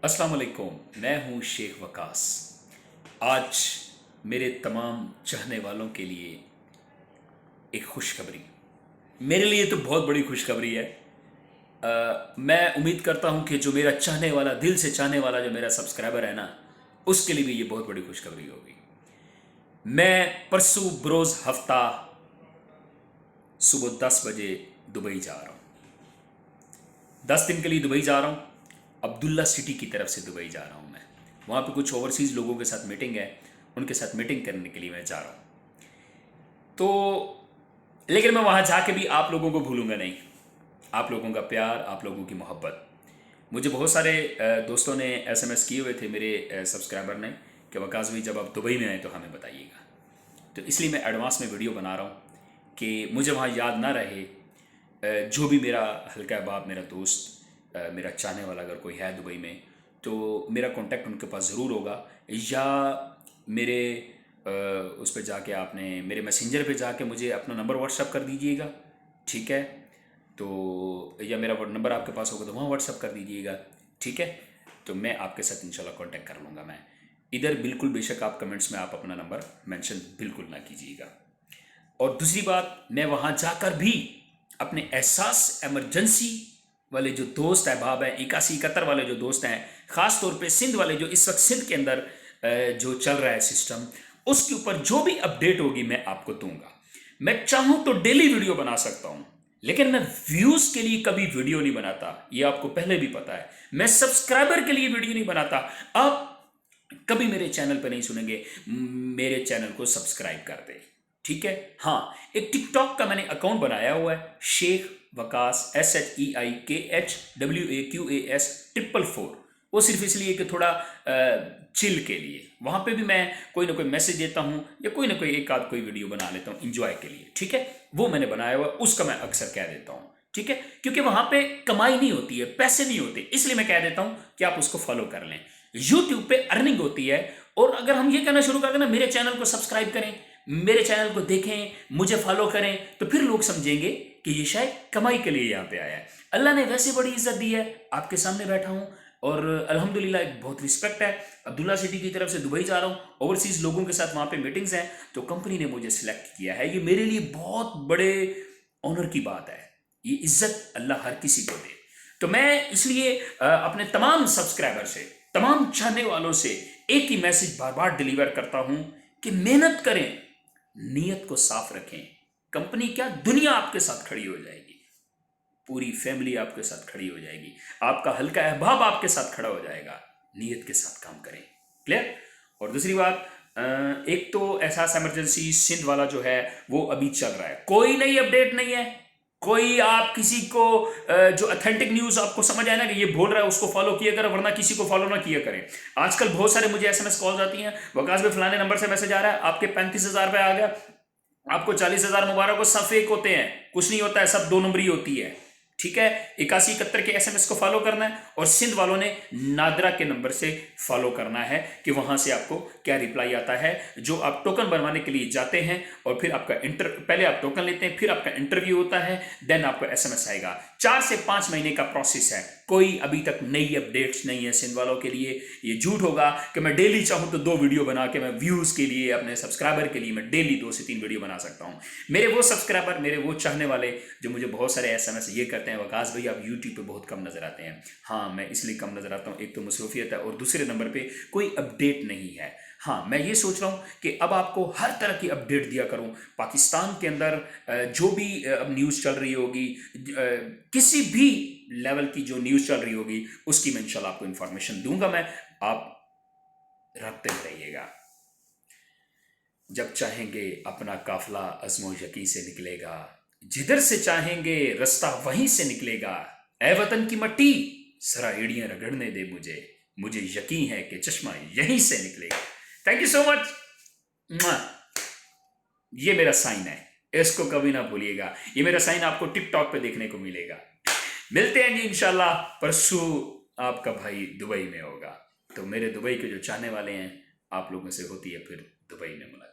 अस्सलाम वालेकुम, मैं हूँ शेख वकास। आज मेरे तमाम चाहने वालों के लिए एक खुशखबरी, मेरे लिए तो बहुत बड़ी खुशखबरी है। मैं उम्मीद करता हूँ कि जो मेरा चाहने वाला, दिल से चाहने वाला जो मेरा सब्सक्राइबर है ना, उसके लिए भी ये बहुत बड़ी खुशखबरी होगी। मैं परसों बरोज़ हफ्ता सुबह 10 बजे दुबई जा रहा हूँ। 10 दिन के लिए दुबई जा रहा हूँ। अब्दुल्ला सिटी की तरफ से दुबई जा रहा हूँ मैं। वहाँ पे कुछ ओवरसीज़ लोगों के साथ मीटिंग है, उनके साथ मीटिंग करने के लिए मैं जा रहा हूँ। तो लेकिन मैं वहाँ जाके भी आप लोगों को भूलूंगा नहीं। आप लोगों का प्यार, आप लोगों की मोहब्बत। मुझे बहुत सारे दोस्तों ने एसएमएस किए हुए थे, मेरे सब्सक्राइबर ने, कि वकास भाई जब आप दुबई में आए तो हमें बताइएगा। तो इसलिए मैं एडवांस में वीडियो बना रहा हूँ कि मुझे वहाँ याद ना रहे। जो भी मेरा हल्का बाप, मेरा दोस्त, मेरा चाहने वाला अगर कोई है दुबई में, तो मेरा कांटेक्ट उनके पास ज़रूर होगा। या मेरे उस पर जाके आपने मेरे मैसेंजर पे जाके मुझे अपना नंबर व्हाट्सअप कर दीजिएगा, ठीक है। तो या मेरा नंबर आपके पास होगा तो वहाँ व्हाट्सअप कर दीजिएगा, ठीक है। तो मैं आपके साथ इंशाल्लाह कांटेक्ट कर लूँगा। मैं इधर बिल्कुल बेशक आप कमेंट्स में आप अपना नंबर मेंशन बिल्कुल ना कीजिएगा। और दूसरी बात, मैं वहाँ जाकर भी अपने एहसास इमरजेंसी वाले जो दोस्त अहबाब हैं, 81-71 वाले जो दोस्त हैं, ख़ास तौर पे सिंध वाले, जो इस वक्त सिंध के अंदर जो चल रहा है सिस्टम, उसके ऊपर जो भी अपडेट होगी मैं आपको दूंगा। मैं चाहूँ तो डेली वीडियो बना सकता हूँ, लेकिन मैं व्यूज़ के लिए कभी वीडियो नहीं बनाता, ये आपको पहले भी पता है। मैं सब्सक्राइबर के लिए वीडियो नहीं बनाता। आप कभी मेरे चैनल पर नहीं सुनेंगे मेरे चैनल को सब्सक्राइब कर दे, ठीक है। हाँ, एक टिकटॉक का मैंने अकाउंट बनाया हुआ है, शेख वकास, SHEIKHWAQAS444। वो सिर्फ इसलिए कि थोड़ा चिल के लिए, वहाँ पे भी मैं कोई ना कोई मैसेज देता हूँ या कोई ना कोई एक आध कोई वीडियो बना लेता हूँ इंजॉय के लिए, ठीक है। वो मैंने बनाया हुआ, उसका मैं अक्सर कह देता हूँ, ठीक है। क्योंकि वहाँ पे कमाई नहीं होती है, पैसे नहीं होते, इसलिए मैं कह देता हूँ कि आप उसको फॉलो कर लें। यूट्यूब पे अर्निंग होती है, और अगर हम ये कहना शुरू कर दें ना, मेरे चैनल को सब्सक्राइब करें, मेरे चैनल को देखें, मुझे फॉलो करें, तो फिर लोग समझेंगे कि ये शायद कमाई के लिए यहाँ पे आया है। अल्लाह ने वैसे बड़ी इज्जत दी है, आपके सामने बैठा हूँ, और अल्हम्दुलिल्लाह एक बहुत रिस्पेक्ट है। अब्दुल्ला सिटी की तरफ से दुबई जा रहा हूँ, ओवरसीज़ लोगों के साथ वहाँ पे मीटिंग्स हैं, तो कंपनी ने मुझे सिलेक्ट किया है। ये मेरे लिए बहुत बड़े ऑनर की बात है। ये इज्जत अल्लाह हर किसी को दे। तो मैं इसलिए अपने तमाम सब्सक्राइबर से, तमाम चाहने वालों से एक ही मैसेज बार बार डिलीवर करता हूं कि मेहनत करें, नीयत को साफ रखें। कंपनी क्या, दुनिया आपके साथ खड़ी हो जाएगी, पूरी फैमिली आपके साथ खड़ी हो जाएगी, आपका हल्का अहबाब आपके साथ खड़ा हो जाएगा। नीयत के साथ काम करें, क्लियर। और दूसरी बात, एक तो एहसास इमरजेंसी सिंध वाला जो है वो अभी चल रहा है, कोई नई अपडेट नहीं है। कोई आप किसी को जो ऑथेंटिक न्यूज आपको समझ आए ना कि ये बोल रहा है, उसको फॉलो किया करें, वरना किसी को फॉलो ना किया करें। आजकल बहुत सारे मुझे एसएमएस कॉल्स आती हैं, वकास भाई फलाने नंबर से मैसेज आ रहा है, आपके 35,000 रुपये आ गया, आपको 40,000 मुबारक हो। सब फेक होते हैं, कुछ नहीं होता है, सब दो नंबरी होती है, ठीक है। 81-71 के एसएमएस को फॉलो करना है, और सिंध वालों ने नादरा के नंबर से फॉलो करना है कि वहां से आपको क्या रिप्लाई आता है। जो आप टोकन बनवाने के लिए जाते हैं, और फिर आपका पहले आप टोकन लेते हैं, फिर आपका इंटरव्यू होता है, देन आपको एसएमएस आएगा। 4 से 5 महीने का प्रोसेस है। कोई अभी तक नई अपडेट्स नहीं है सिंध वालों के लिए। ये झूठ होगा कि मैं डेली चाहूं तो 2 वीडियो बना के मैं व्यूज के लिए, अपने सब्सक्राइबर के लिए मैं डेली 2 से 3 वीडियो बना सकता हूं। मेरे वो सब्सक्राइबर, मेरे वो चाहने वाले जो मुझे बहुत सारे एसएमएस ये करते हैं, वकास भाई आप यूट्यूब पे बहुत कम नजर आते हैं। हाँ, मैं इसलिए कम नजर आता हूँ, एक तो मसरूफियत है, और दूसरे नंबर पे कोई अपडेट नहीं है। हाँ, मैं ये सोच रहा हूँ कि अब आपको हर तरह की अपडेट दिया करूँ। पाकिस्तान के अंदर जो भी अब न्यूज़ चल रही होगी, किसी भी लेवल की जो न्यूज़ चल रही होगी, उसकी मैं इंशाल्लाह आपको इंफॉर्मेशन दूंगा। मैं, आप रब्ते में रहिएगा। जब चाहेंगे अपना काफिला अज़्मो यकीन से निकलेगा, जिधर से चाहेंगे रास्ता वहीं से निकलेगा। ए वतन की मट्टी, जरा एड़ियां रगड़ने दे मुझे, मुझे यकीन है कि चश्मा यहीं से निकलेगा। Thank you so much. ये मेरा साइन है, इसको कभी ना भूलिएगा। ये मेरा साइन आपको टिकटॉक पे देखने को मिलेगा। मिलते हैं जी इंशाल्लाह। परसों आपका भाई दुबई में होगा, तो मेरे दुबई के जो चाहने वाले हैं, आप लोगों से होती है फिर दुबई में मुलाकात।